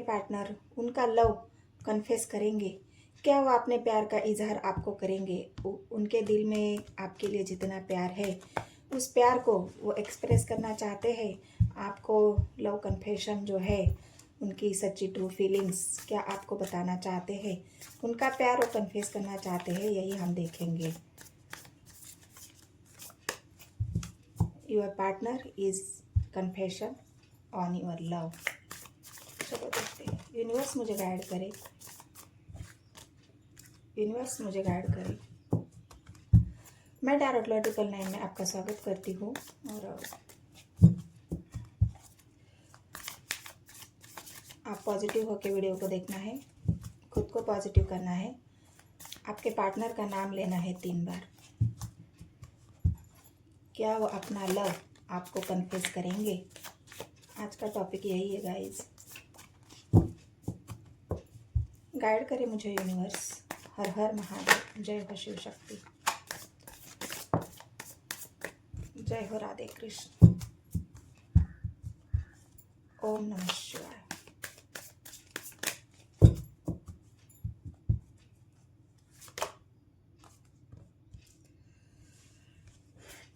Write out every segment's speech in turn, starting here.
Partner उनका love confess करेंगे? क्या वो अपने प्यार का इजहार आपको करेंगे? उनके दिल में आपके लिए जितना प्यार है उस प्यार को वो एक्सप्रेस करना चाहते हैं? आपको लव कन्फेशन जो है, उनकी सच्ची ट्रू फीलिंग्स क्या आपको बताना चाहते हैं? उनका प्यार वो कन्फेस करना चाहते हैं, यही हम देखेंगे। Your partner is confession on your love. चलो देखते हैं, यूनिवर्स मुझे गाइड करे, यूनिवर्स मुझे गाइड करे। मैं टैरोट लॉ 999 में आपका स्वागत करती हूँ और आप पॉजिटिव होकर वीडियो को देखना है, खुद को पॉजिटिव करना है, आपके पार्टनर का नाम लेना है 3 बार। क्या वो अपना लव आपको कन्फेस करेंगे? आज का टॉपिक यही है गाइस। गाइड करे मुझे यूनिवर्स। हर हर महादेव। जय हो शिव शक्ति, जय हो राधे कृष्ण। ओम नमः शिवाय।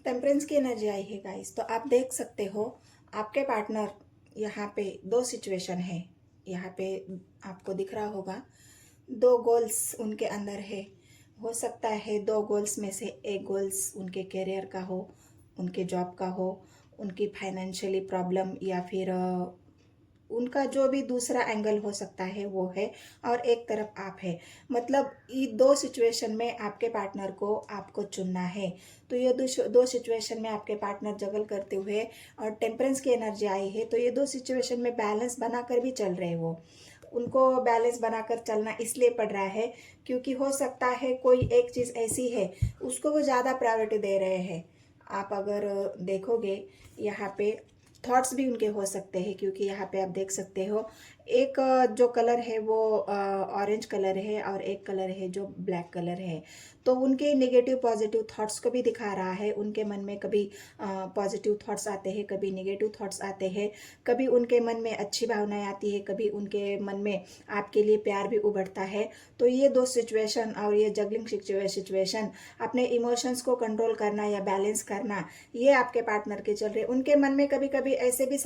टेम्परेंस की एनर्जी आई है गाइस। तो आप देख सकते हो आपके पार्टनर, यहाँ पे 2 सिचुएशन है। यहाँ पे आपको दिख रहा होगा 2 गोल्स उनके अंदर है। हो सकता है 2 गोल्स में से एक गोल्स उनके करियर का हो, उनके जॉब का हो, उनकी फाइनेंशियली प्रॉब्लम, या फिर उनका जो भी दूसरा एंगल हो सकता है वो है, और एक तरफ आप है। मतलब ये 2 सिचुएशन में आपके पार्टनर को आपको चुनना है। तो ये 2 सिचुएशन में आपके पार्टनर जगल करते हुए और टेम्परेंस की एनर्जी आई है। तो ये 2 सिचुएशन में बैलेंस बनाकर भी चल रहे हो। उनको बैलेंस बनाकर चलना इसलिए पड़ रहा है क्योंकि हो सकता है कोई एक चीज़ ऐसी है उसको वो ज़्यादा प्रायोरिटी दे रहे हैं। आप अगर देखोगे यहाँ पे थॉट्स भी उनके हो सकते हैं, क्योंकि यहाँ पे आप देख सकते हो एक जो कलर है वो ऑरेंज कलर है और एक कलर है जो ब्लैक कलर है। तो उनके नेगेटिव पॉजिटिव थॉट्स को भी दिखा रहा है। उनके मन में कभी पॉजिटिव थॉट्स आते हैं, कभी नेगेटिव थॉट्स आते हैं, कभी उनके मन में अच्छी भावनाएं आती है, कभी उनके मन में आपके लिए प्यार भी उभरता है। तो ये 2 सिचुएशन और ये जगलिंग सिचुएशन, अपने इमोशंस को कंट्रोल करना या बैलेंस करना, ये आपके पार्टनर के चल रहे। उनके मन में कभी कभी ऐसे भी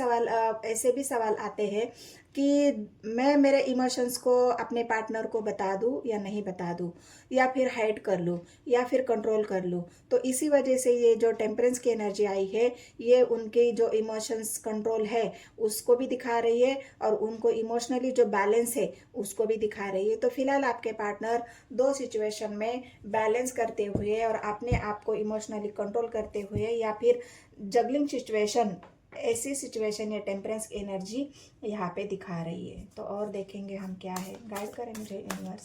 सवाल आते हैं कि मैं मेरे इमोशंस को अपने पार्टनर को बता दूं या नहीं बता दूं, या फिर हाइड कर लूं, या फिर कंट्रोल कर लूं। तो इसी वजह से ये जो टेम्परेंस की एनर्जी आई है, ये उनके जो इमोशंस कंट्रोल है उसको भी दिखा रही है, और उनको इमोशनली जो बैलेंस है उसको भी दिखा रही है। तो फिलहाल आपके पार्टनर 2 सिचुएशन में बैलेंस करते हुए और अपने आप को इमोशनली कंट्रोल करते हुए, या फिर जगलिंग सिचुएशन, ऐसी सिचुएशन या टेम्परेंस एनर्जी यहाँ पे दिखा रही है। तो और देखेंगे हम क्या है। गाइड करें मुझे यूनिवर्स।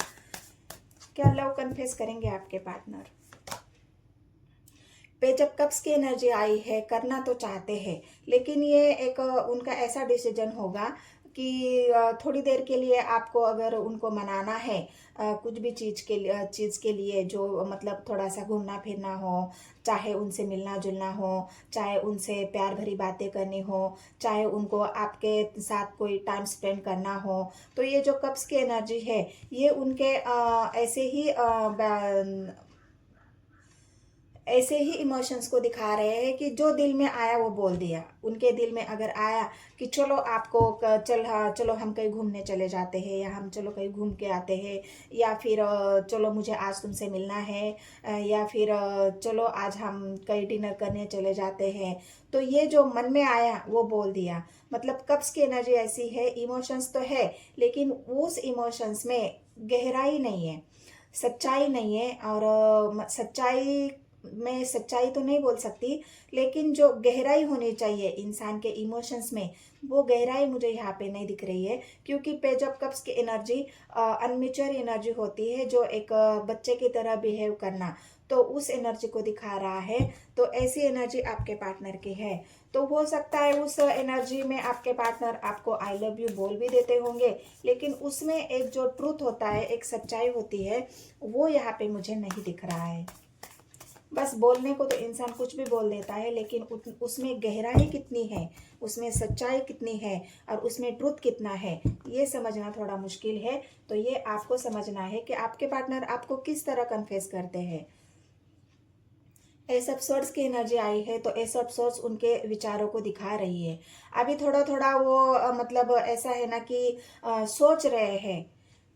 क्या लव कन्फेस करेंगे आपके पार्टनर? पेज ऑफ कप्स की एनर्जी आई है। करना तो चाहते हैं, लेकिन ये एक उनका ऐसा डिसीजन होगा कि थोड़ी देर के लिए आपको अगर उनको मनाना है कुछ भी चीज़ के लिए जो मतलब थोड़ा सा घूमना फिरना हो, चाहे उनसे मिलना जुलना हो, चाहे उनसे प्यार भरी बातें करनी हो, चाहे उनको आपके साथ कोई टाइम स्पेंड करना हो, तो ये जो कप्स की एनर्जी है ये उनके ऐसे ही इमोशंस को दिखा रहे हैं कि जो दिल में आया वो बोल दिया। उनके दिल में अगर आया कि चलो आपको चलो हम कहीं घूमने चले जाते हैं, या हम चलो कहीं घूम के आते हैं, या फिर चलो मुझे आज तुमसे मिलना है, या फिर चलो आज हम कहीं डिनर करने चले जाते हैं, तो ये जो मन में आया वो बोल दिया। मतलब कब्ज की एनर्जी ऐसी है, इमोशंस तो है लेकिन उस इमोशंस में गहराई नहीं है, सच्चाई नहीं है। और सच्चाई तो नहीं बोल सकती, लेकिन जो गहराई होनी चाहिए इंसान के इमोशंस में, वो गहराई मुझे यहाँ पे नहीं दिख रही है। क्योंकि पेज ऑफ कप्स की एनर्जी अनमेच्योर एनर्जी होती है, जो एक बच्चे की तरह बिहेव करना, तो उस एनर्जी को दिखा रहा है। तो ऐसी एनर्जी आपके पार्टनर की है। तो हो सकता है उस एनर्जी में आपके पार्टनर आपको आई लव यू बोल भी देते होंगे, लेकिन उसमें एक जो ट्रूथ होता है, एक सच्चाई होती है, वो यहाँ पे मुझे नहीं दिख रहा है। बस बोलने को तो इंसान कुछ भी बोल देता है, लेकिन उसमें गहराई कितनी है, उसमें सच्चाई कितनी है और उसमें ट्रुथ कितना है, ये समझना थोड़ा मुश्किल है। तो ये आपको समझना है कि आपके पार्टनर आपको किस तरह कन्फेस करते हैं। एस ऑफ सोर्स की एनर्जी आई है, तो एस ऑफ सोर्स उनके विचारों को दिखा रही है। अभी थोड़ा थोड़ा वो मतलब ऐसा है ना कि सोच रहे हैं,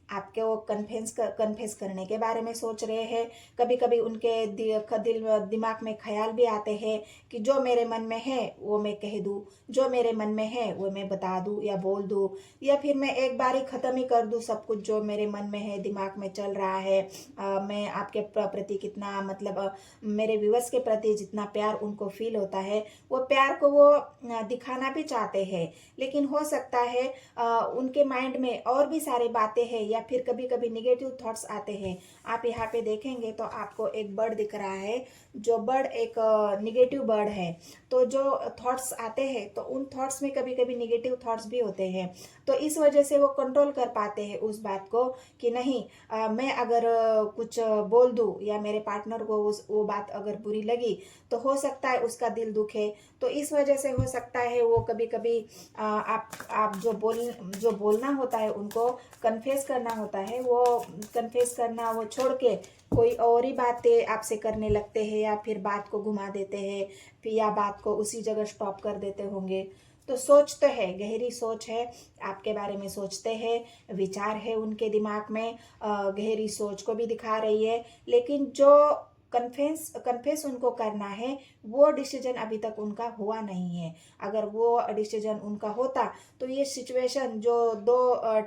आपके वो कन्फेस करने के बारे में सोच रहे हैं। कभी कभी उनके दिमाग में ख्याल भी आते हैं कि जो मेरे मन में है वो मैं कह दूँ, जो मेरे मन में है वो मैं बता दूँ या बोल दूँ, या फिर मैं एक बार ही ख़त्म ही कर दूँ सब कुछ जो मेरे मन में है, दिमाग में चल रहा है। मैं आपके प्रति कितना मतलब मेरे व्यूअर्स के प्रति जितना प्यार उनको फील होता है, वो प्यार को वो दिखाना भी चाहते हैं। लेकिन हो सकता है उनके माइंड में और भी सारी बातें हैं, या फिर कभी कभी निगेटिव थॉट्स आते हैं। आप यहाँ पे देखेंगे तो आपको एक बर्ड दिख रहा है, जो बर्ड एक निगेटिव बर्ड है। तो जो थॉट्स आते हैं तो उन थॉट्स में कभी कभी निगेटिव थॉट्स भी होते हैं। तो इस वजह से वो कंट्रोल कर पाते हैं उस बात को कि नहीं, मैं अगर कुछ बोल दूँ या मेरे पार्टनर को वो बात अगर बुरी लगी तो हो सकता है उसका दिल दुखे। तो इस वजह से हो सकता है वो कभी कभी आप जो बोलना होता है, उनको कन्फेस करना होता है, वो कन्फेस करना वो छोड़ के कोई और ही बातें आपसे करने लगते हैं, या फिर बात को घुमा देते हैं, फिर या बात को उसी जगह स्टॉप कर देते होंगे। तो सोच तो है, गहरी सोच है, आपके बारे में सोचते हैं, विचार है उनके दिमाग में, गहरी सोच को भी दिखा रही है। लेकिन जो कन्फेस उनको करना है, वो डिसीजन अभी तक उनका हुआ नहीं है। अगर वो डिसीजन उनका होता तो ये सिचुएशन जो दो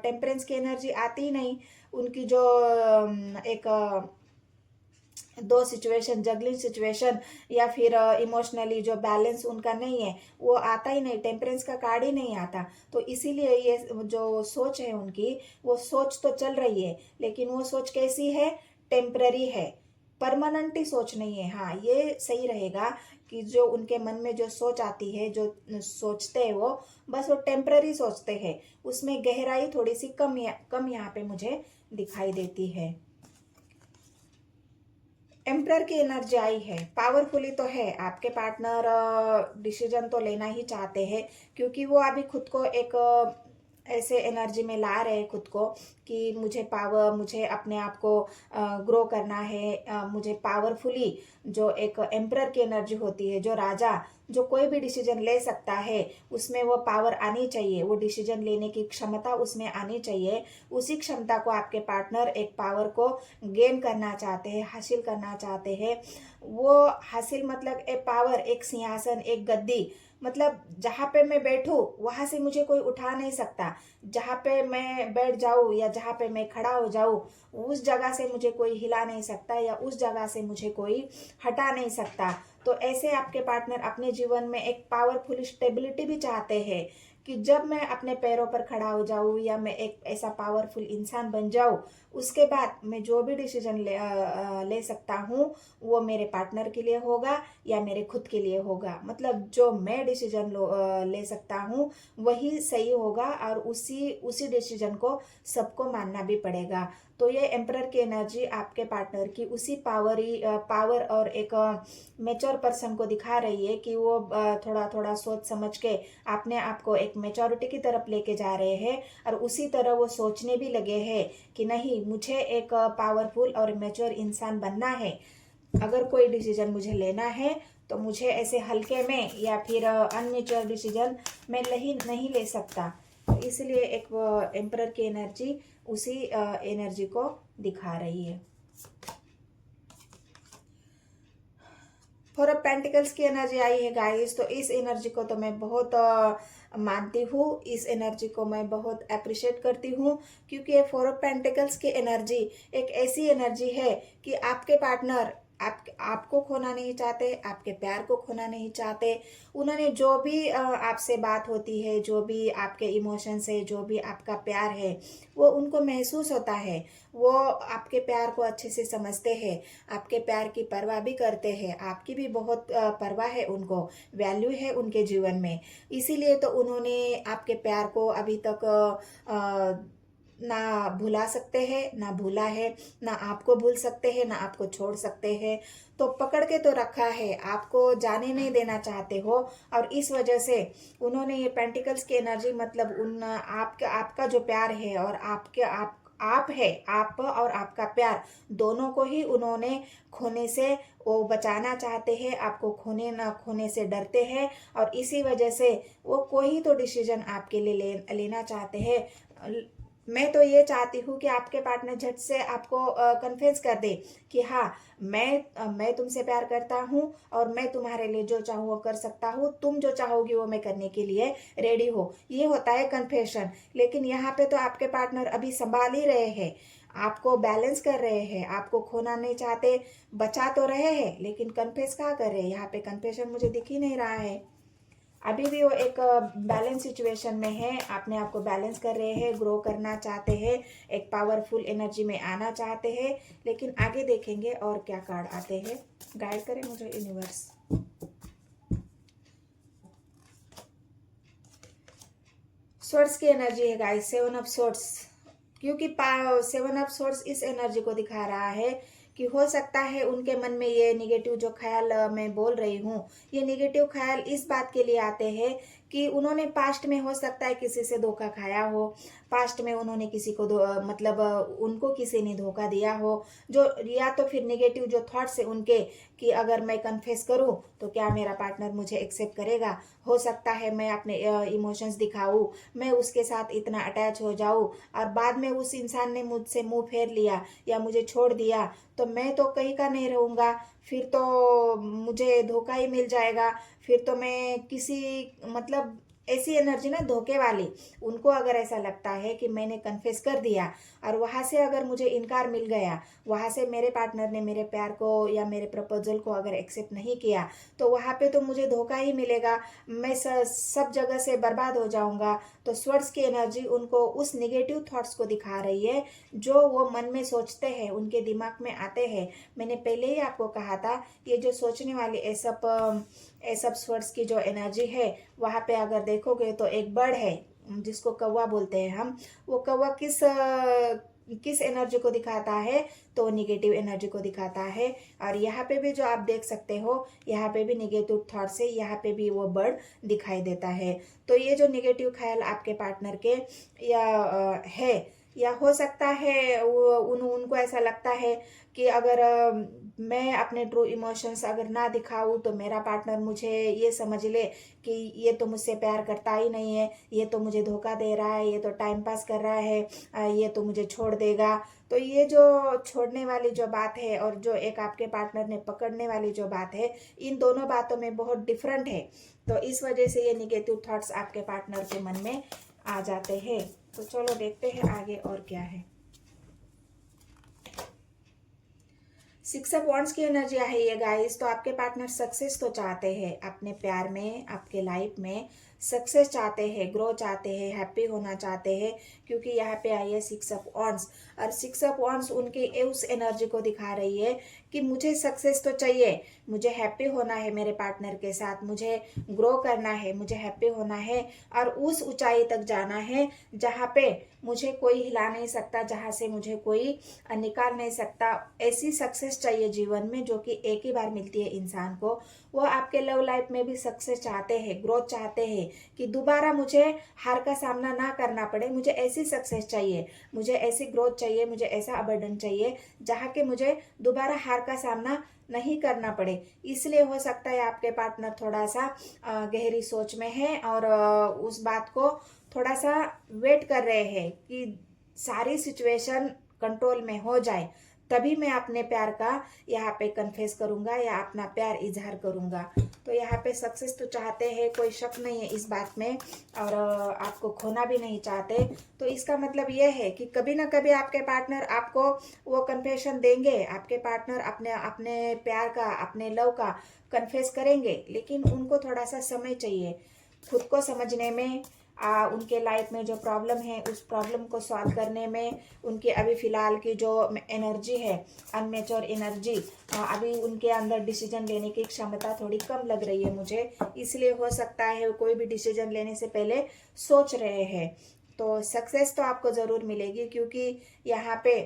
टेम्परेंस की एनर्जी आती ही नहीं, उनकी जो एक दो सिचुएशन, जगलिंग सिचुएशन, या फिर इमोशनली जो बैलेंस उनका नहीं है, वो आता ही नहीं, टेम्परेंस का कार्ड ही नहीं आता। तो इसीलिए ये जो सोच है उनकी, वो सोच तो चल रही है, लेकिन वो सोच कैसी है, टेम्पररी है, परमानेंट ही सोच नहीं है। हाँ, ये सही रहेगा कि जो उनके मन में जो सोच आती है, जो सोचते हैं वो बस वो टेम्पररी सोचते हैं, उसमें गहराई थोड़ी सी कम यहाँ पे मुझे दिखाई देती है। एम्प्रर की एनर्जी आई है, पावरफुली तो है, आपके पार्टनर डिसीजन तो लेना ही चाहते हैं, क्योंकि वो अभी खुद को एक ऐसे एनर्जी में ला रहे हैं खुद को कि मुझे अपने आप को ग्रो करना है, मुझे पावरफुली, जो एक एम्प्रर की एनर्जी होती है, जो राजा, जो कोई भी डिसीजन ले सकता है, उसमें वो पावर आनी चाहिए, वो डिसीजन लेने की क्षमता उसमें आनी चाहिए। उसी क्षमता को आपके पार्टनर एक पावर को गेन करना चाहते हैं, हासिल करना चाहते हैं। वो हासिल मतलब एक पावर, एक सिंहासन, एक गद्दी, मतलब जहाँ पे मैं बैठूं वहां से मुझे कोई उठा नहीं सकता, जहाँ पे मैं बैठ जाऊं या जहाँ पे मैं खड़ा हो जाऊं उस जगह से मुझे कोई हिला नहीं सकता, या उस जगह से मुझे कोई हटा नहीं सकता। तो ऐसे आपके पार्टनर अपने जीवन में एक पावरफुल स्टेबिलिटी भी चाहते हैं कि जब मैं अपने पैरों पर खड़ा हो जाऊं या मैं एक ऐसा पावरफुल इंसान बन जाऊं, उसके बाद मैं जो भी डिसीजन ले सकता हूं वो मेरे पार्टनर के लिए होगा या मेरे खुद के लिए होगा। मतलब जो मैं डिसीजन ले सकता हूँ वही सही होगा, और उसी डिसीजन को सबको मानना भी पड़ेगा। तो ये एम्परर की एनर्जी आपके पार्टनर की उसी पावर और एक मेच्योर पर्सन को दिखा रही है कि वो थोड़ा थोड़ा सोच समझ के अपने आप को एक मेच्योरिटी की तरफ लेके जा रहे हैं, और उसी तरह वो सोचने भी लगे हैं कि नहीं, मुझे एक पावरफुल और मेच्योर इंसान बनना है। अगर कोई डिसीजन मुझे लेना है तो मुझे ऐसे हल्के में या फिर अनमेच्योर डिसीजन मैं नहीं ले सकता। तो इसलिए एक एम्परर की एनर्जी उसी एनर्जी को दिखा रही है। फोर ऑफ पेंटिकल्स की एनर्जी आई है गाइस, तो इस एनर्जी को तो मैं बहुत मानती हूँ, इस एनर्जी को मैं बहुत अप्रिशिएट करती हूँ, क्योंकि ये फोर ऑफ पेंटिकल्स की एनर्जी एक ऐसी एनर्जी है कि आपके पार्टनर आपको खोना नहीं चाहते, आपके प्यार को खोना नहीं चाहते। उन्होंने जो भी आपसे बात होती है, जो भी आपके इमोशंस है, जो भी आपका प्यार है, वो उनको महसूस होता है। वो आपके प्यार को अच्छे से समझते हैं, आपके प्यार की परवाह भी करते हैं, आपकी भी बहुत परवाह है उनको, वैल्यू है उनके जीवन में। इसीलिए तो उन्होंने आपके प्यार को अभी तक ना भुला सकते हैं, ना भूला है, ना आपको भूल सकते हैं, ना आपको छोड़ सकते हैं। तो पकड़ के तो रखा है, आपको जाने नहीं देना चाहते हो। और इस वजह से उन्होंने ये पेंटिकल्स की एनर्जी मतलब उन आपका जो प्यार है और आप है, आप और आपका प्यार दोनों को ही उन्होंने खोने से वो बचाना चाहते हैं, आपको खोने से डरते हैं। और इसी वजह से वो कोई तो डिसीजन आपके लिए लेना चाहते हैं। मैं तो ये चाहती हूँ कि आपके पार्टनर झट से आपको कन्फेस कर दे कि हाँ, मैं तुमसे प्यार करता हूँ और मैं तुम्हारे लिए जो चाहूँ वो कर सकता हूँ, तुम जो चाहोगी वो मैं करने के लिए रेडी हो। ये होता है कन्फेशन। लेकिन यहाँ पे तो आपके पार्टनर अभी संभाल ही रहे हैं, आपको बैलेंस कर रहे हैं, आपको खोना नहीं चाहते, बचा तो रहे हैं, लेकिन कन्फेस कहाँ कर रहे हैं? यहाँ पे कन्फेशन मुझे दिख ही नहीं रहा है। अभी भी वो एक बैलेंस सिचुएशन में है, अपने आप को बैलेंस कर रहे हैं, ग्रो करना चाहते हैं, एक पावरफुल एनर्जी में आना चाहते हैं। लेकिन आगे देखेंगे और क्या कार्ड आते हैं। गाइड करें मुझे यूनिवर्स। सोर्स की एनर्जी है गाइस, 7 ऑफ सोर्स। क्योंकि 7 ऑफ सोर्स इस एनर्जी को दिखा रहा है कि हो सकता है उनके मन में ये निगेटिव जो ख्याल मैं बोल रही हूँ, ये निगेटिव ख्याल इस बात के लिए आते हैं कि उन्होंने पास्ट में हो सकता है किसी से धोखा खाया हो, पास्ट में उन्होंने किसी को मतलब उनको किसी ने धोखा दिया हो, जो या तो फिर निगेटिव जो थॉट्स है उनके कि अगर मैं कन्फेस करूं तो क्या मेरा पार्टनर मुझे एक्सेप्ट करेगा, हो सकता है मैं अपने इमोशंस दिखाऊं, मैं उसके साथ इतना अटैच हो जाऊं और बाद में उस इंसान ने मुझसे मुंह फेर लिया या मुझे छोड़ दिया तो मैं तो कहीं का नहीं रहूँगा, फिर तो मुझे धोखा ही मिल जाएगा, फिर तो मैं किसी मतलब ऐसी एनर्जी ना धोखे वाली। उनको अगर ऐसा लगता है कि मैंने कन्फेस कर दिया और वहाँ से अगर मुझे इनकार मिल गया, वहाँ से मेरे पार्टनर ने मेरे प्यार को या मेरे प्रपोजल को अगर एक्सेप्ट नहीं किया तो वहाँ पे तो मुझे धोखा ही मिलेगा, मैं सब जगह से बर्बाद हो जाऊंगा। तो स्वर्ड्स की एनर्जी उनको उस निगेटिव थॉट्स को दिखा रही है जो वो मन में सोचते हैं, उनके दिमाग में आते हैं। मैंने पहले ही आपको कहा था ये जो सोचने वाली एसप स्वर्ड्स की जो एनर्जी है, वहाँ पे अगर देखोगे तो एक बर्ड है जिसको कौवा बोलते हैं हम। वो कौवा किस एनर्जी को दिखाता है? तो निगेटिव एनर्जी को दिखाता है। और यहाँ पे भी जो आप देख सकते हो, यहाँ पे भी निगेटिव थॉट से यहाँ पे भी वो बर्ड दिखाई देता है। तो ये जो निगेटिव ख्याल आपके पार्टनर के है, या हो सकता है उनको ऐसा लगता है कि अगर मैं अपने ट्रू इमोशंस अगर ना दिखाऊं तो मेरा पार्टनर मुझे ये समझ ले कि ये तो मुझसे प्यार करता ही नहीं है, ये तो मुझे धोखा दे रहा है, ये तो टाइम पास कर रहा है, ये तो मुझे छोड़ देगा। तो ये जो छोड़ने वाली जो बात है और जो एक आपके पार्टनर ने पकड़ने वाली जो बात है, इन दोनों बातों में बहुत डिफरेंट है। तो इस वजह से ये निगेटिव थॉट्स आपके पार्टनर के मन में आ जाते हैं। तो चलो देखते हैं आगे और क्या है। 6 ऑफ वॉन्ड्स की एनर्जी है ये गाइस। तो आपके पार्टनर सक्सेस तो चाहते हैं अपने प्यार में, आपके लाइफ में सक्सेस चाहते हैं, ग्रो चाहते हैं, हैप्पी होना चाहते हैं, क्योंकि यहाँ पे आई है 6 ऑफ वॉन्ड्स। और 6 ऑफ वॉन्ड्स उनके उस एनर्जी को दिखा रही है कि मुझे सक्सेस तो चाहिए, मुझे हैप्पी होना है मेरे पार्टनर के साथ, मुझे ग्रो करना है, मुझे हैप्पी होना है और उस ऊंचाई तक जाना है जहाँ पे मुझे कोई हिला नहीं सकता, जहाँ से मुझे कोई निकाल नहीं सकता। ऐसी सक्सेस चाहिए जीवन में जो कि एक ही बार मिलती है इंसान को। वो आपके लव लाइफ में भी सक्सेस चाहते हैं, ग्रोथ चाहते हैं कि दोबारा मुझे हार का सामना ना करना पड़े। मुझे ऐसी सक्सेस चाहिए, मुझे ऐसी ग्रोथ चाहिए, मुझे ऐसा अबंडेंस चाहिए जहाँ के मुझे दोबारा हार का सामना नहीं करना पड़े। इसलिए हो सकता है आपके पार्टनर थोड़ा सा गहरी सोच में है और उस बात को थोड़ा सा वेट कर रहे हैं कि सारी सिचुएशन कंट्रोल में हो जाए, तभी मैं अपने प्यार का यहाँ पे कन्फेस करूँगा या अपना प्यार इजहार करूँगा। तो यहाँ पे सक्सेस तो चाहते हैं, कोई शक नहीं है इस बात में, और आपको खोना भी नहीं चाहते। तो इसका मतलब ये है कि कभी ना कभी आपके पार्टनर आपको वो कन्फेशन देंगे, आपके पार्टनर अपने अपने प्यार का, अपने लव का कन्फेस करेंगे, लेकिन उनको थोड़ा सा समय चाहिए खुद को समझने में, उनके लाइफ में जो प्रॉब्लम है उस प्रॉब्लम को सॉल्व करने में। उनके अभी फ़िलहाल की जो एनर्जी है, अनमेच्योर एनर्जी, अभी उनके अंदर डिसीजन लेने की क्षमता थोड़ी कम लग रही है मुझे। इसलिए हो सकता है कोई भी डिसीजन लेने से पहले सोच रहे हैं तो सक्सेस तो आपको ज़रूर मिलेगी, क्योंकि यहाँ पे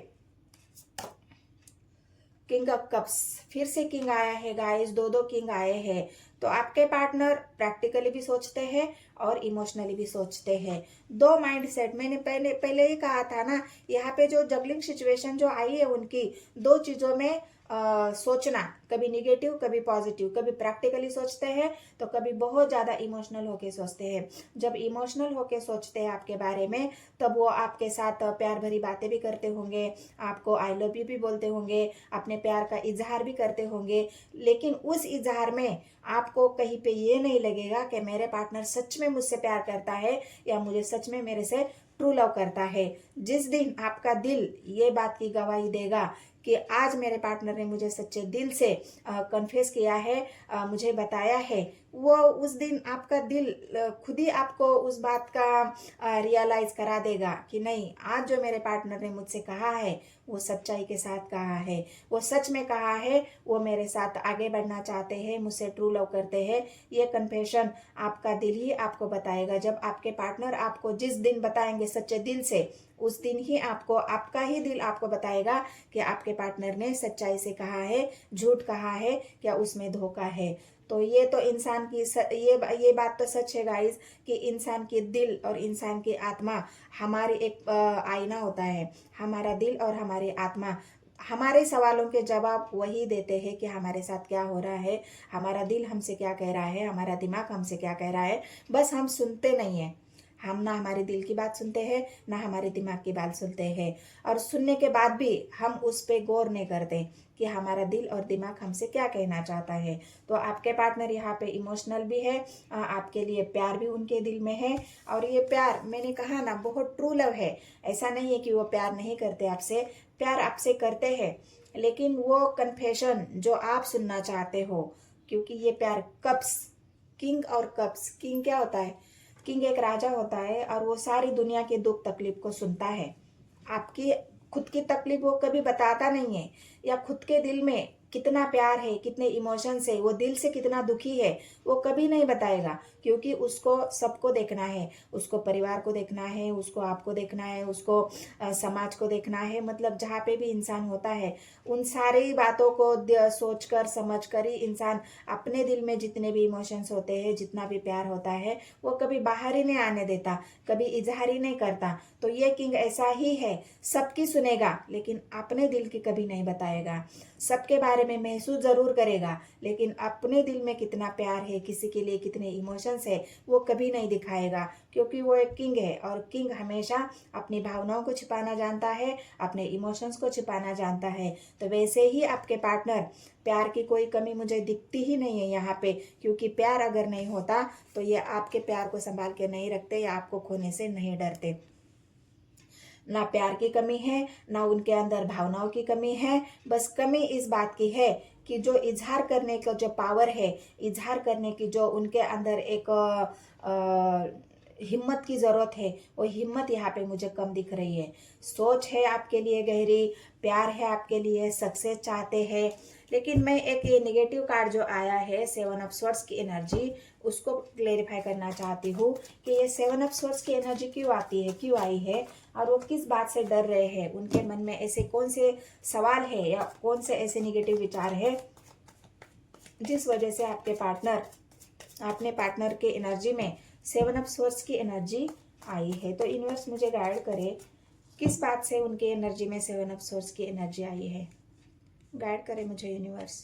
किंग ऑफ कप्स, फिर से किंग आया है गाइस, दो किंग आए हैं। तो आपके पार्टनर प्रैक्टिकली भी सोचते हैं और इमोशनली भी सोचते हैं। दो माइंड सेट, मैंने पहले ही कहा था ना, यहाँ पे जो जगलिंग सिचुएशन जो आई है उनकी, दो चीज़ों में सोचना, कभी निगेटिव कभी पॉजिटिव, कभी प्रैक्टिकली सोचते हैं तो कभी बहुत ज़्यादा इमोशनल होके सोचते हैं। जब इमोशनल होके सोचते हैं आपके बारे में, तब वो आपके साथ प्यार भरी बातें भी करते होंगे, आपको आई लव यू भी बोलते होंगे, अपने प्यार का इजहार भी करते होंगे। लेकिन उस इजहार में आपको कहीं पे ये नहीं लगेगा कि मेरे पार्टनर सच में मुझसे प्यार करता है या मुझे सच में मेरे से ट्रू लव करता है। जिस दिन आपका दिल ये बात की गवाही देगा कि आज मेरे पार्टनर ने मुझे सच्चे दिल से कन्फेस किया है, मुझे बताया है, वो उस दिन आपका दिल खुद ही आपको उस बात का रियलाइज करा देगा कि नहीं, आज जो मेरे पार्टनर ने मुझसे कहा है वो सच्चाई के साथ कहा है, वो सच में कहा है, वो मेरे साथ आगे बढ़ना चाहते हैं, मुझसे ट्रू लव करते हैं। ये कन्फेशन आपका दिल ही आपको बताएगा। जब आपके पार्टनर आपको जिस दिन बताएंगे सच्चे दिल से, उस दिन ही आपको, आपका ही दिल आपको बताएगा कि आपके पार्टनर ने सच्चाई से कहा है, झूठ कहा है, क्या उसमें धोखा है। तो ये तो इंसान की ये बात तो सच है गाइस कि इंसान के दिल और इंसान की आत्मा हमारी एक आईना होता है। हमारा दिल और हमारी आत्मा हमारे सवालों के जवाब वही देते हैं कि हमारे साथ क्या हो रहा है, हमारा दिल हमसे क्या कह रहा है, हमारा दिमाग हमसे क्या कह रहा है। बस हम सुनते नहीं हैं, हम ना हमारे दिल की बात सुनते हैं ना हमारे दिमाग की बात सुनते हैं, और सुनने के बाद भी हम उस पर गौर नहीं करते कि हमारा दिल और दिमाग हमसे क्या कहना चाहता है। तो आपके पार्टनर यहाँ पे इमोशनल भी है, आपके लिए प्यार भी उनके दिल में है, और ये प्यार मैंने कहा ना बहुत ट्रू लव है। ऐसा नहीं है कि वो प्यार नहीं करते आपसे, प्यार आपसे करते हैं, लेकिन वो कन्फेशन जो आप सुनना चाहते हो, क्योंकि ये प्यार कप्स, किंग और कप्स, किंग क्या होता है, किंग एक राजा होता है और वो सारी दुनिया के दुख तकलीफ को सुनता है। आपकी खुद की तकलीफ वो कभी बताता नहीं है, या खुद के दिल में कितना प्यार है, कितने इमोशंस है, वो दिल से कितना दुखी है, वो कभी नहीं बताएगा, क्योंकि उसको सबको देखना है, उसको परिवार को देखना है, उसको आपको देखना है, उसको समाज को देखना है। मतलब जहाँ पे भी इंसान होता है, उन सारी बातों को सोचकर समझकर ही इंसान अपने दिल में जितने भी इमोशंस होते हैं, जितना भी प्यार होता है, वो कभी बाहर ही नहीं आने देता, कभी इजहार ही नहीं करता। तो ये किंग ऐसा ही है, सबकी सुनेगा लेकिन अपने दिल की कभी नहीं बताएगा, सबके बारे में महसूस जरूर करेगा, लेकिन अपने दिल में कितना प्यार है, किसी के लिए कितने इमोशंस है, वो कभी नहीं दिखाएगा, क्योंकि वो एक किंग है। और किंग हमेशा अपनी भावनाओं को छिपाना जानता है, अपने इमोशंस को छिपाना जानता है। तो वैसे ही आपके पार्टनर, प्यार की कोई कमी मुझे दिखती ही नहीं है यहाँ पे, क्योंकि प्यार अगर नहीं होता तो ये आपके प्यार को संभाल के नहीं रखते या आपको खोने से नहीं डरते। ना प्यार की कमी है, ना उनके अंदर भावनाओं की कमी है, बस कमी इस बात की है कि जो इजहार करने का जो पावर है, इजहार करने की जो उनके अंदर एक हिम्मत की ज़रूरत है, वो हिम्मत यहाँ पे मुझे कम दिख रही है। सोच है आपके लिए गहरी, प्यार है आपके लिए, सक्सेस चाहते हैं, लेकिन मैं एक ये नेगेटिव कार्ड जो आया है 7 ऑफ स्वॉर्ड्स की एनर्जी, उसको क्लेरिफाई करना चाहती हूँ कि ये 7 ऑफ स्वॉर्ड्स की एनर्जी क्यों आती है, क्यों आई है, और वो किस बात से डर रहे हैं, उनके मन में ऐसे कौन से सवाल है या कौन से ऐसे नेगेटिव विचार है जिस वजह से आपके पार्टनर, अपने पार्टनर के एनर्जी में 7 ऑफ स्वॉर्ड्स की एनर्जी आई है। तो यूनिवर्स मुझे गाइड करे किस बात से उनके एनर्जी में 7 ऑफ स्वॉर्ड्स की एनर्जी आई है, गाइड करे मुझे यूनिवर्स।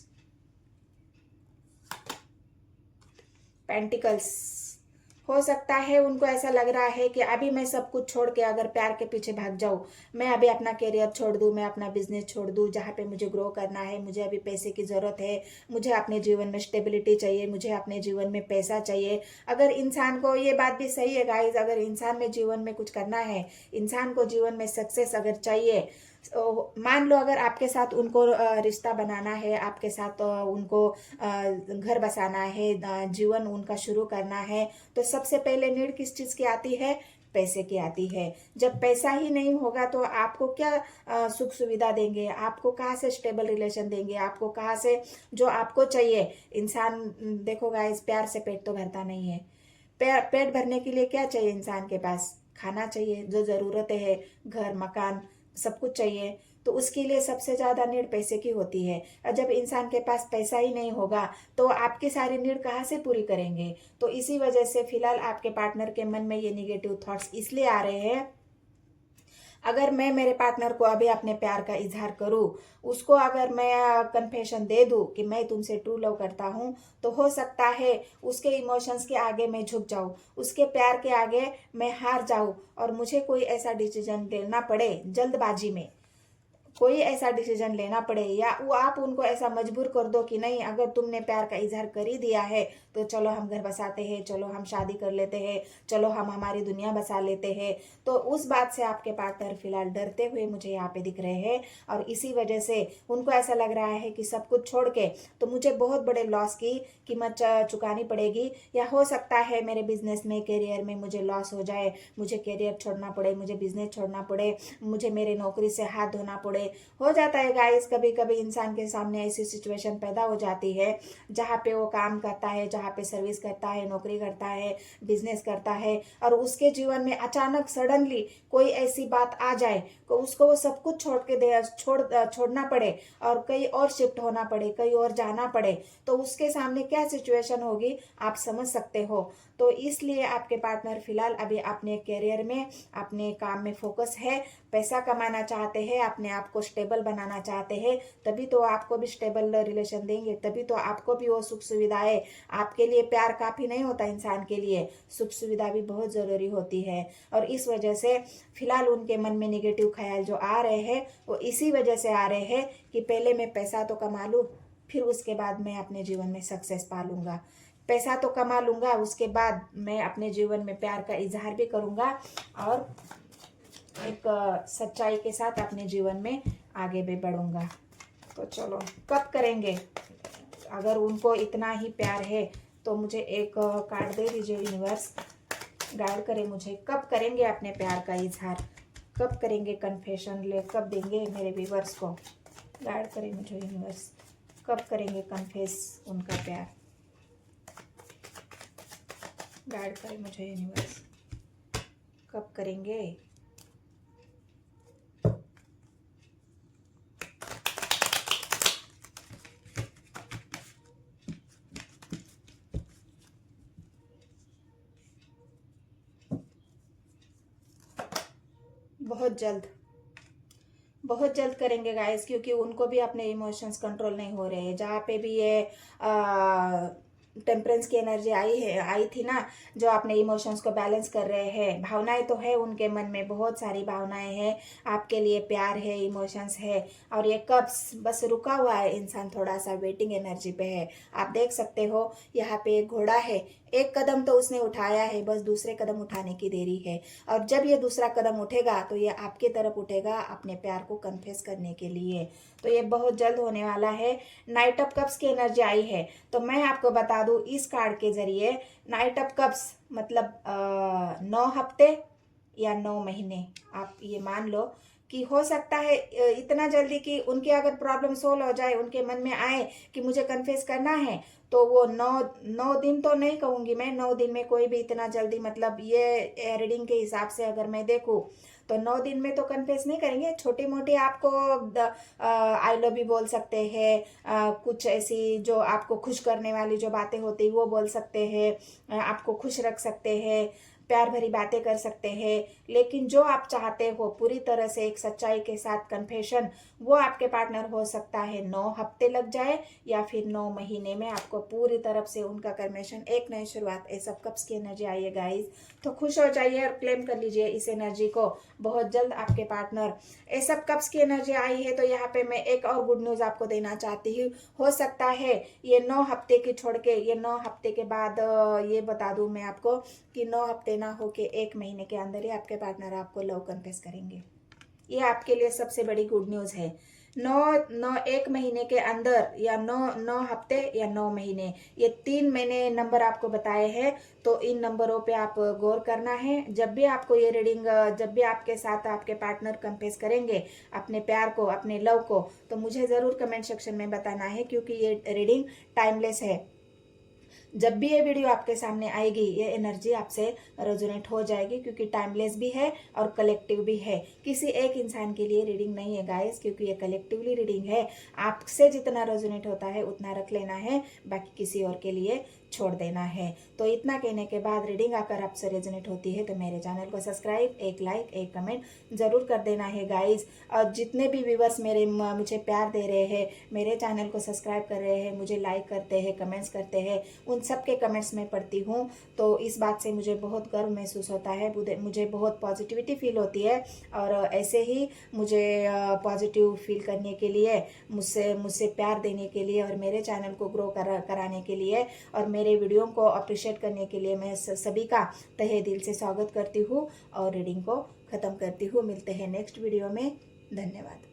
पेंटिकल्स, हो सकता है उनको ऐसा लग रहा है कि अभी मैं सब कुछ छोड़ के अगर प्यार के पीछे भाग जाऊं, मैं अभी अपना करियर छोड़ दूं, मैं अपना बिजनेस छोड़ दूं, जहाँ पे मुझे ग्रो करना है, मुझे अभी पैसे की ज़रूरत है, मुझे अपने जीवन में स्टेबिलिटी चाहिए, मुझे अपने जीवन में पैसा चाहिए। अगर इंसान को, ये बात भी सही है गाइज, अगर इंसान में जीवन में कुछ करना है, इंसान को जीवन में सक्सेस अगर चाहिए, मान लो अगर आपके साथ उनको रिश्ता बनाना है, आपके साथ उनको घर बसाना है, जीवन उनका शुरू करना है, तो सबसे पहले नीड किस चीज़ की आती है, पैसे की आती है। जब पैसा ही नहीं होगा तो आपको क्या सुख सुविधा देंगे, आपको कहाँ से स्टेबल रिलेशन देंगे, आपको कहाँ से जो आपको चाहिए। इंसान, देखो गाइस, प्यार से पेट तो भरता नहीं है, पेट भरने के लिए क्या चाहिए इंसान के पास, खाना चाहिए, जो ज़रूरतें हैं, घर मकान सब कुछ चाहिए, तो उसके लिए सबसे ज़्यादा नीड पैसे की होती है। और जब इंसान के पास पैसा ही नहीं होगा तो आपकी सारी नीड कहाँ से पूरी करेंगे। तो इसी वजह से फिलहाल आपके पार्टनर के मन में ये निगेटिव थॉट्स इसलिए आ रहे हैं। अगर मैं मेरे पार्टनर को अभी अपने प्यार का इजहार करूं, उसको अगर मैं कन्फेशन दे दूं कि मैं तुमसे ट्रू लव करता हूं, तो हो सकता है उसके इमोशंस के आगे मैं झुक जाऊं, उसके प्यार के आगे मैं हार जाऊं और मुझे कोई ऐसा डिसीजन लेना पड़े जल्दबाजी में, कोई ऐसा डिसीजन लेना पड़े, या वो आप उनको ऐसा मजबूर कर दो कि नहीं, अगर तुमने प्यार का इजहार कर ही दिया है तो चलो हम घर बसाते हैं, चलो हम शादी कर लेते हैं, चलो हम हमारी दुनिया बसा लेते हैं। तो उस बात से आपके पार्टनर फिलहाल डरते हुए मुझे यहाँ पे दिख रहे हैं और इसी वजह से उनको ऐसा लग रहा है कि सब कुछ छोड़ के तो मुझे बहुत बड़े लॉस की कीमत चुकानी पड़ेगी, या हो सकता है मेरे बिजनेस में, करियर में मुझे लॉस हो जाए, मुझे करियर छोड़ना पड़े, मुझे बिजनेस छोड़ना पड़े, मुझे मेरे नौकरी से हाथ धोना पड़े। हो जाता है गाइस, कभी कभी इंसान के सामने ऐसी सिचुएशन पैदा हो जाती है जहाँ पे वो काम करता है, जहाँ पे सर्विस करता है, नौकरी करता है, बिजनेस करता है, और उसके जीवन में अचानक सडनली कोई ऐसी बात आ जाए तो उसको वो सब कुछ छोड़ना पड़े और कहीं और शिफ्ट होना पड़े, कहीं और जाना पड़े, तो उसके सामने क्या सिचुएशन होगी आप समझ सकते हो। तो इसलिए आपके पार्टनर फिलहाल अभी अपने करियर में, अपने काम में फोकस है, पैसा कमाना चाहते हैं, अपने आप को स्टेबल बनाना चाहते हैं, तभी तो आपको भी स्टेबल रिलेशन देंगे, तभी तो आपको भी वो सुख सुविधाएं। आपके लिए प्यार काफी नहीं होता, इंसान के लिए सुख सुविधा भी बहुत जरूरी होती है। और इस वजह से फिलहाल उनके मन में निगेटिव ख्याल जो आ रहे हैं वो इसी वजह से आ रहे हैं कि पहले मैं पैसा तो कमा लूँ, फिर उसके बाद मैं अपने जीवन में सक्सेस पा लूंगा। पैसा तो कमा लूंगा, उसके बाद मैं अपने जीवन में प्यार का इजहार भी करूंगा और एक सच्चाई के साथ अपने जीवन में आगे भी बढ़ूंगा। तो चलो, कब करेंगे? अगर उनको इतना ही प्यार है तो मुझे एक कार्ड दे दीजिए यूनिवर्स, गाइड करे मुझे, कब करेंगे अपने प्यार का इजहार, कब करेंगे कन्फेशन, कब देंगे मेरे व्यूवर्स को, गाइड करे मुझे यूनिवर्स, कब करेंगे कन्फेस उनका प्यार, गाइड करे मुझे यूनिवर्स, कब करेंगे। बहुत जल्द करेंगे गाइस, क्योंकि उनको भी अपने इमोशंस कंट्रोल नहीं हो रहे हैं। जहाँ पे भी ये टेम्परेंस की एनर्जी आई थी ना, जो अपने इमोशंस को बैलेंस कर रहे हैं, भावनाएं तो है उनके मन में, बहुत सारी भावनाएं हैं, आपके लिए प्यार है, इमोशंस है, और ये कब बस रुका हुआ है, इंसान थोड़ा सा वेटिंग एनर्जी पे है। आप देख सकते हो यहाँ पे एक घोड़ा है, एक कदम तो उसने उठाया है, बस दूसरे कदम उठाने की देरी है, और जब ये दूसरा कदम उठेगा तो ये आपके तरफ उठेगा अपने प्यार को कन्फेस करने के लिए। तो ये बहुत जल्द होने वाला है। नाइट ऑफ कप्स की एनर्जी आई है, तो मैं आपको बता दूं इस कार्ड के जरिए, नाइट ऑफ कप्स मतलब 9 हफ्ते या 9 महीने, आप ये मान लो कि हो सकता है इतना जल्दी कि उनकी अगर प्रॉब्लम सोल्व हो जाए, उनके मन में आए कि मुझे कन्फेस करना है, तो वो 9 दिन तो नहीं कहूंगी मैं, 9 दिन में कोई भी इतना जल्दी, मतलब ये रीडिंग के हिसाब से अगर मैं देखूं तो 9 दिन में तो कन्फेस नहीं करेंगे। छोटी मोटी आपको आई लव यू बोल सकते हैं, कुछ ऐसी जो आपको खुश करने वाली जो बातें होती वो बोल सकते हैं, आपको खुश रख सकते हैं, प्यार भरी बातें कर सकते हैं, लेकिन जो आप चाहते हो पूरी तरह से एक सच्चाई के साथ कन्फेशन, वो आपके पार्टनर हो सकता है 9 हफ्ते लग जाए या फिर 9 महीने में आपको पूरी तरफ से उनका कन्फेशन, एक नई शुरुआत। ए सब कप्स की एनर्जी आई है गाइस, तो खुश हो जाइए और क्लेम कर लीजिए इस एनर्जी को। बहुत जल्द आपके पार्टनर, ए सब कप्स की एनर्जी आई है, तो यहाँ पे मैं एक और गुड न्यूज आपको देना चाहती हूँ। हो सकता है ये 9 हफ्ते की छोड़ के, ये 9 हफ्ते के बाद ये बता दूं मैं आपको कि 9 हफ्ते ना हो के 1 महीने के अंदर ही आपके पार्टनर आपको लव कन्फेस करेंगे। ये आपके लिए सबसे बड़ी गुड न्यूज है। 1 महीने के अंदर, या 9 हफ्ते या 9 महीने, ये 3 मैंने नंबर आपको बताए हैं, तो इन नंबरों पे आप गौर करना है। जब भी आपको ये रीडिंग, जब भी आपके साथ आपके पार्टनर कन्फेस करेंगे अपने प्यार को, अपने लव को, तो मुझे ज़रूर कमेंट सेक्शन में बताना है, क्योंकि ये रीडिंग टाइमलेस है। जब भी ये वीडियो आपके सामने आएगी ये एनर्जी आपसे रेजोनेट हो जाएगी, क्योंकि टाइमलेस भी है और कलेक्टिव भी है। किसी एक इंसान के लिए रीडिंग नहीं है गाइस, क्योंकि ये कलेक्टिवली रीडिंग है। आपसे जितना रेजोनेट होता है उतना रख लेना है, बाकी किसी और के लिए छोड़ देना है। तो इतना कहने के बाद रीडिंग अगर आपसे रेजोनेट होती है तो मेरे चैनल को सब्सक्राइब, एक लाइक, एक कमेंट जरूर कर देना है गाइस। और जितने भी व्यूवर्स मुझे प्यार दे रहे हैं, मेरे चैनल को सब्सक्राइब कर रहे हैं, मुझे लाइक करते हैं, कमेंट्स करते हैं, उन सबके कमेंट्स मैं पढ़ती हूँ। तो इस बात से मुझे बहुत गर्व महसूस होता है, मुझे बहुत पॉजिटिविटी फील होती है। और ऐसे ही मुझे पॉजिटिव फील करने के लिए, मुझसे प्यार देने के लिए और मेरे चैनल को ग्रो कराने के लिए और मेरे वीडियो को अप्रिशिएट करने के लिए मैं सभी का तहे दिल से स्वागत करती हूँ और रीडिंग को ख़त्म करती हूँ। मिलते हैं नेक्स्ट वीडियो में। धन्यवाद।